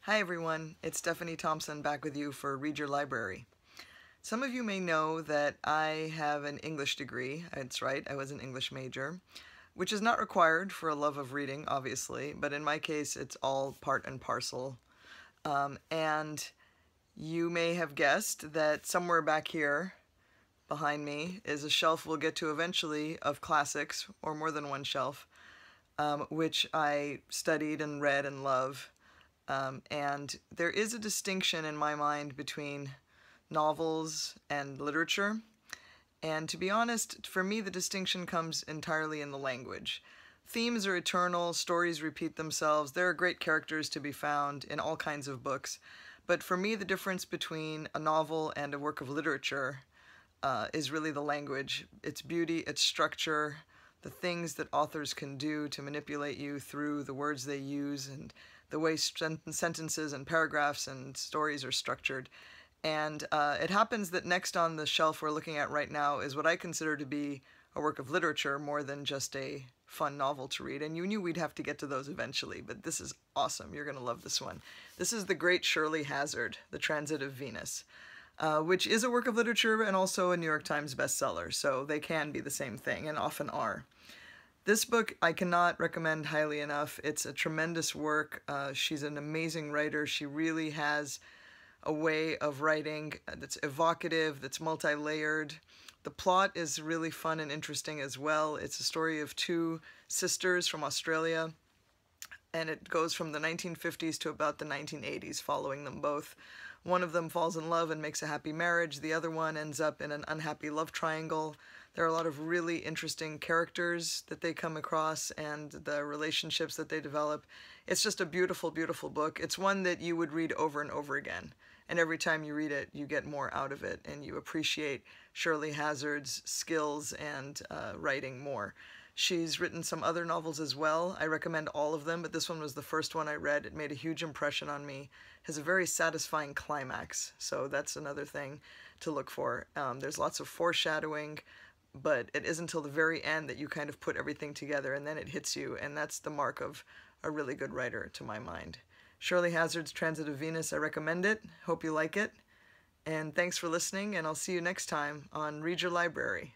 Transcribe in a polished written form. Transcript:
Hi everyone, it's Stephanie Thompson back with you for Read Your Library. Some of you may know that I have an English degree. That's right, I was an English major, which is not required for a love of reading, obviously, but in my case it's all part and parcel. And you may have guessed that somewhere back here behind me is a shelf we'll get to eventually of classics, or more than one shelf, which I studied and read and love. And there is a distinction in my mind between novels and literature. And to be honest, for me, the distinction comes entirely in the language. Themes are eternal, stories repeat themselves, there are great characters to be found in all kinds of books. But for me, the difference between a novel and a work of literature is really the language, its beauty, its structure, the things that authors can do to manipulate you through the words they use and the way sentences and paragraphs and stories are structured. And it happens that next on the shelf we're looking at right now is what I consider to be a work of literature more than just a fun novel to read. And you knew we'd have to get to those eventually, but this is awesome. You're going to love this one. This is the great Shirley Hazard, The Transit of Venus, which is a work of literature and also a New York Times bestseller. So they can be the same thing and often are. This book I cannot recommend highly enough. It's a tremendous work. She's an amazing writer. She really has a way of writing that's evocative, that's multi-layered. The plot is really fun and interesting as well. It's a story of two sisters from Australia, and it goes from the 1950s to about the 1980s, following them both. One of them falls in love and makes a happy marriage. The other one ends up in an unhappy love triangle. There are a lot of really interesting characters that they come across and the relationships that they develop. It's just a beautiful, beautiful book. It's one that you would read over and over again. And every time you read it, you get more out of it and you appreciate Shirley Hazard's skills and writing more. She's written some other novels as well. I recommend all of them, but this one was the first one I read. It made a huge impression on me. It has a very satisfying climax, so that's another thing to look for. There's lots of foreshadowing, but it isn't until the very end that you kind of put everything together and then it hits you, and that's the mark of a really good writer to my mind. Shirley Hazard's Transit of Venus, I recommend it. Hope you like it. And thanks for listening, and I'll see you next time on Read Your Library.